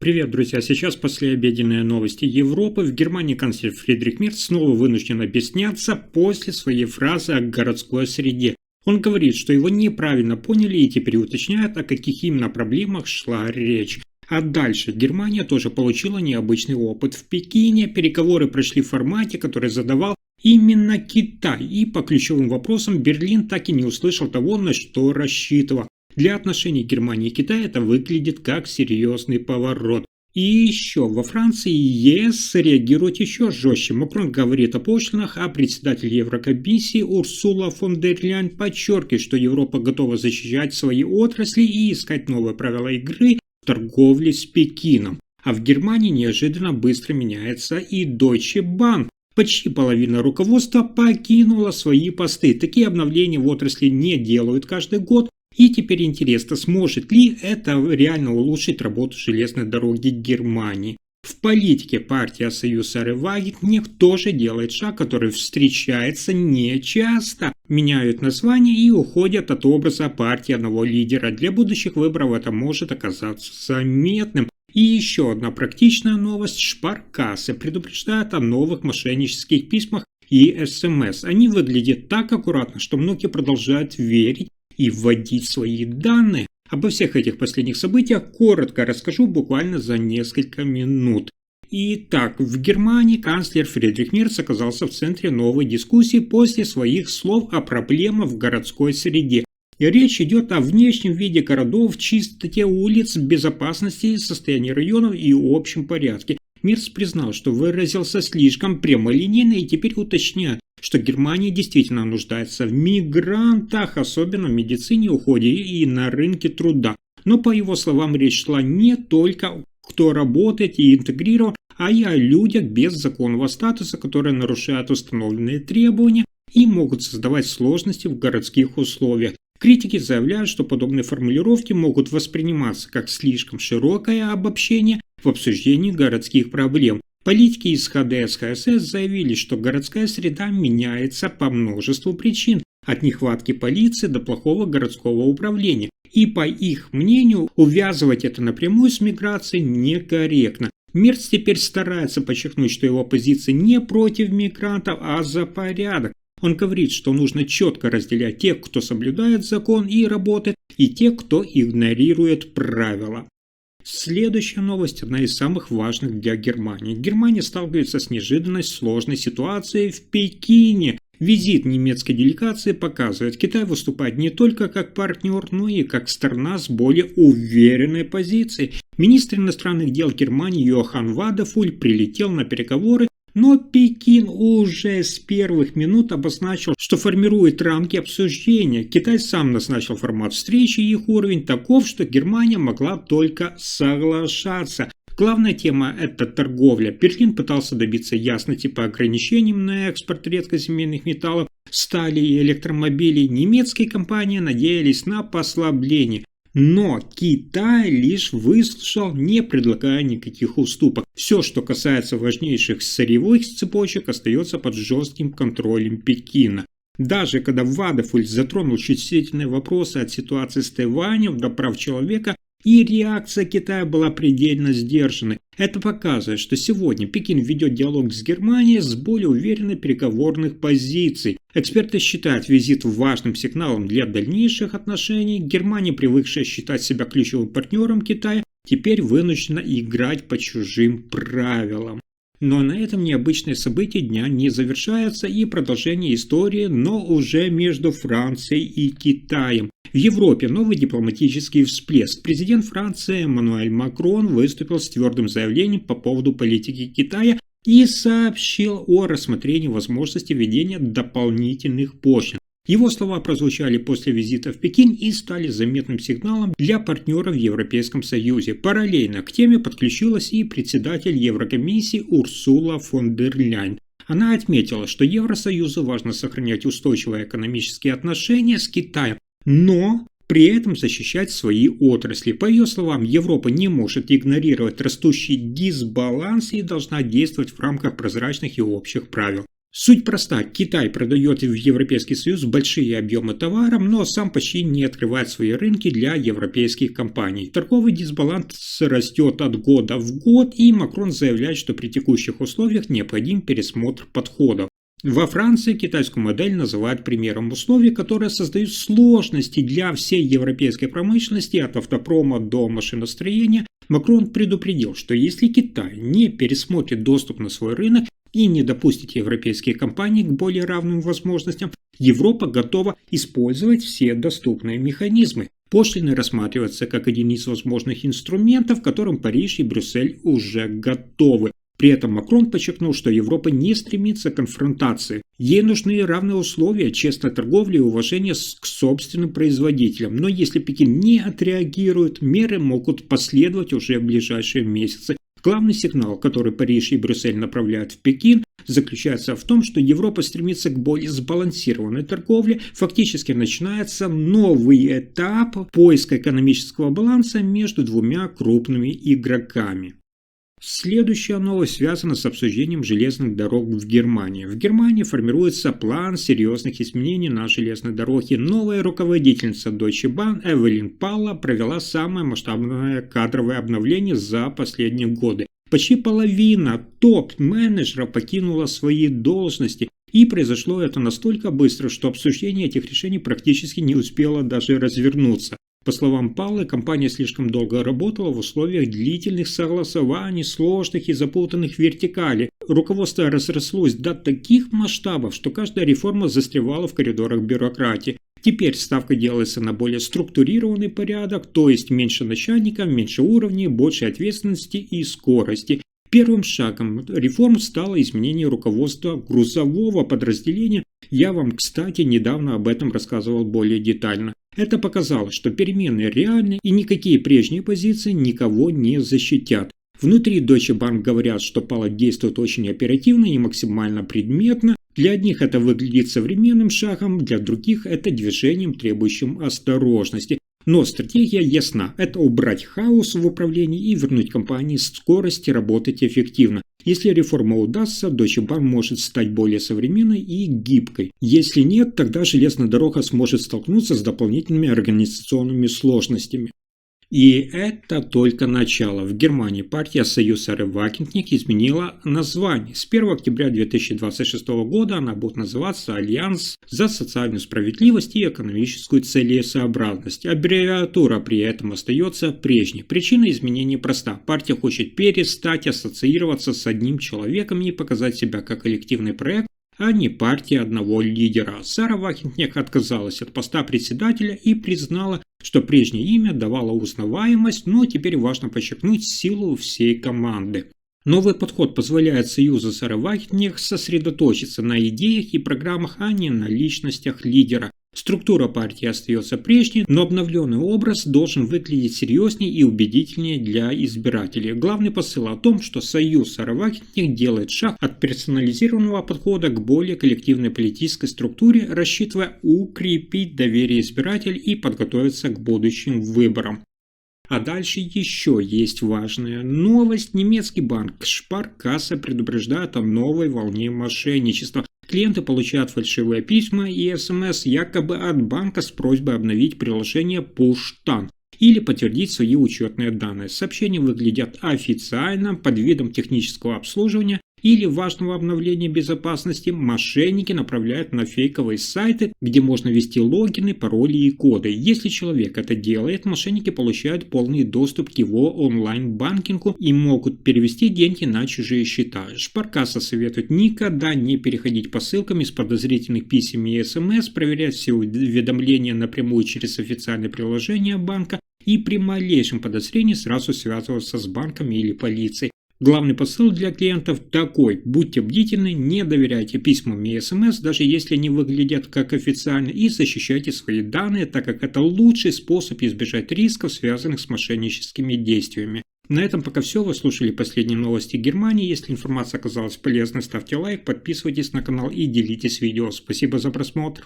Привет, друзья! Сейчас послеобеденные новости Европы. В Германии канцлер Фридрих Мерц снова вынужден объясняться после своей фразы о городской среде. Он говорит, что его неправильно поняли и теперь уточняет, о каких именно проблемах шла речь. А дальше Германия тоже получила необычный опыт. В Пекине переговоры прошли в формате, который задавал именно Китай. И по ключевым вопросам Берлин так и не услышал того, на что рассчитывал. Для отношений Германии и Китая это выглядит как серьезный поворот. И еще во Франции ЕС реагирует еще жестче. Макрон говорит о пошлинах, а председатель Еврокомиссии Урсула фон дер Ляйен подчеркивает, что Европа готова защищать свои отрасли и искать новые правила игры в торговле с Пекином. А в Германии неожиданно быстро меняется и Deutsche Bank. Почти половина руководства покинула свои посты. Такие обновления в отрасли не делают каждый год. И теперь интересно, сможет ли это реально улучшить работу железной дороги Германии. В политике партия Союз Сары Вагенкнехт тоже делает шаг, который встречается нечасто. Меняют название и уходят от образа партии одного лидера. Для будущих выборов это может оказаться заметным. И еще одна практичная новость. Шпаркассы предупреждают о новых мошеннических письмах и СМС. Они выглядят так аккуратно, что многие продолжают верить и вводить свои данные. Обо всех этих последних событиях коротко расскажу буквально за несколько минут. Итак, в Германии канцлер Фридрих Мерц оказался в центре новой дискуссии после своих слов о проблемах в городской среде. И речь идет о внешнем виде городов, чистоте улиц, безопасности, состоянии районов и общем порядке. Мерц признал, что выразился слишком прямолинейно и теперь уточняет, что Германия действительно нуждается в мигрантах, особенно в медицине, уходе и на рынке труда. Но, по его словам, речь шла не только кто работает и интегрирован, а и о людях без законного статуса, которые нарушают установленные требования и могут создавать сложности в городских условиях. Критики заявляют, что подобные формулировки могут восприниматься как слишком широкое обобщение в обсуждении городских проблем. Политики из ХДС ХСС заявили, что городская среда меняется по множеству причин, от нехватки полиции до плохого городского управления. И по их мнению, увязывать это напрямую с миграцией некорректно. Мерц теперь старается подчеркнуть, что его позиция не против мигрантов, а за порядок. Он говорит, что нужно четко разделять тех, кто соблюдает закон и работает, и тех, кто игнорирует правила. Следующая новость – одна из самых важных для Германии. Германия сталкивается с неожиданной сложной ситуацией в Пекине. Визит немецкой делегации показывает, Китай выступает не только как партнер, но и как страна с более уверенной позицией. Министр иностранных дел Германии Йохан Вадефуль прилетел на переговоры, но Пекин уже с первых минут обозначил, что формирует рамки обсуждения. Китай сам назначил формат встречи, и их уровень таков, что Германия могла только соглашаться. Главная тема – это торговля. Берлин пытался добиться ясности по ограничениям на экспорт редкоземельных металлов, стали и электромобилей. Немецкие компании надеялись на послабление. Но Китай лишь выслушал, не предлагая никаких уступок. Все, что касается важнейших сырьевых цепочек, остается под жестким контролем Пекина. Даже когда Вадефуль затронул чувствительные вопросы от ситуации с Тайванем до прав человека, и реакция Китая была предельно сдержанной. Это показывает, что сегодня Пекин ведет диалог с Германией с более уверенной переговорных позиций. Эксперты считают визит важным сигналом для дальнейших отношений. Германия, привыкшая считать себя ключевым партнером Китая, теперь вынуждена играть по чужим правилам. Но на этом необычные события дня не завершаются и продолжение истории, но уже между Францией и Китаем. В Европе новый дипломатический всплеск. Президент Франции Эммануэль Макрон выступил с твердым заявлением по поводу политики Китая и сообщил о рассмотрении возможности введения дополнительных пошлин. Его слова прозвучали после визита в Пекин и стали заметным сигналом для партнеров в Европейском Союзе. Параллельно к теме подключилась и председатель Еврокомиссии Урсула фон дер Ляйен. Она отметила, что Евросоюзу важно сохранять устойчивые экономические отношения с Китаем, но при этом защищать свои отрасли. По ее словам, Европа не может игнорировать растущий дисбаланс и должна действовать в рамках прозрачных и общих правил. Суть проста. Китай продает в Европейский Союз большие объемы товаров, но сам почти не открывает свои рынки для европейских компаний. Торговый дисбаланс растет от года в год, и Макрон заявляет, что при текущих условиях необходим пересмотр подходов. Во Франции китайскую модель называют примером условий, которые создают сложности для всей европейской промышленности от автопрома до машиностроения. Макрон предупредил, что если Китай не пересмотрит доступ на свой рынок и не допустит европейские компании к более равным возможностям, Европа готова использовать все доступные механизмы. Пошлины рассматриваются как один из возможных инструментов, к которым Париж и Брюссель уже готовы. При этом Макрон подчеркнул, что Европа не стремится к конфронтации. Ей нужны равные условия, честная торговля и уважение к собственным производителям. Но если Пекин не отреагирует, меры могут последовать уже в ближайшие месяцы. Главный сигнал, который Париж и Брюссель направляют в Пекин, заключается в том, что Европа стремится к более сбалансированной торговле. Фактически начинается новый этап поиска экономического баланса между двумя крупными игроками. Следующая новость связана с обсуждением железных дорог в Германии. В Германии формируется план серьезных изменений на железной дороге. Новая руководительница Deutsche Bahn Эвелин Палла провела самое масштабное кадровое обновление за последние годы. Почти половина топ-менеджеров покинула свои должности. И произошло это настолько быстро, что обсуждение этих решений практически не успело даже развернуться. По словам Паллы, компания слишком долго работала в условиях длительных согласований, сложных и запутанных вертикалей. Руководство разрослось до таких масштабов, что каждая реформа застревала в коридорах бюрократии. Теперь ставка делается на более структурированный порядок, то есть меньше начальников, меньше уровней, больше ответственности и скорости. Первым шагом реформ стало изменение руководства грузового подразделения. Я вам, кстати, недавно об этом рассказывал более детально. Это показало, что перемены реальны и никакие прежние позиции никого не защитят. Внутри Deutsche Bank говорят, что Палла действует очень оперативно и максимально предметно. Для одних это выглядит современным шагом, для других это движением, требующим осторожности. Но стратегия ясна – это убрать хаос в управлении и вернуть компании скорость и работать эффективно. Если реформа удастся, Deutsche Bank может стать более современной и гибкой. Если нет, тогда железная дорога сможет столкнуться с дополнительными организационными сложностями. И это только начало. В Германии партия Союз Вагенкнехт изменила название. С 1 октября 2026 года она будет называться Альянс за социальную справедливость и экономическую целесообразность. Аббревиатура при этом остается прежней. Причина изменений проста. Партия хочет перестать ассоциироваться с одним человеком и показать себя как коллективный проект, а не партия одного лидера. Сара Вагенкнехт отказалась от поста председателя и признала, что прежнее имя давало узнаваемость, но теперь важно подчеркнуть силу всей команды. Новый подход позволяет Союзу Сары Вагенкнехт сосредоточиться на идеях и программах, а не на личностях лидера. Структура партии остается прежней, но обновленный образ должен выглядеть серьезнее и убедительнее для избирателей. Главный посыл о том, что Союз Сары Вагенкнехт делает шаг от персонализированного подхода к более коллективной политической структуре, рассчитывая укрепить доверие избирателей и подготовиться к будущим выборам. А дальше еще есть важная новость. Немецкий банк Sparkasse предупреждает о новой волне мошенничества. Клиенты получают фальшивые письма и СМС якобы от банка с просьбой обновить приложение PushTan или подтвердить свои учетные данные. Сообщения выглядят официально под видом технического обслуживания или важного обновления безопасности. Мошенники направляют на фейковые сайты, где можно ввести логины, пароли и коды. Если человек это делает, мошенники получают полный доступ к его онлайн-банкингу и могут перевести деньги на чужие счета. Sparkasse советует никогда не переходить по ссылкам из подозрительных писем и СМС, проверять все уведомления напрямую через официальное приложение банка и при малейшем подозрении сразу связываться с банками или полицией. Главный посыл для клиентов такой: будьте бдительны, не доверяйте письмам и СМС, даже если они выглядят как официально, и защищайте свои данные, так как это лучший способ избежать рисков, связанных с мошенническими действиями. На этом пока все. Вы слушали последние новости Германии. Если информация оказалась полезной, ставьте лайк, подписывайтесь на канал и делитесь видео. Спасибо за просмотр.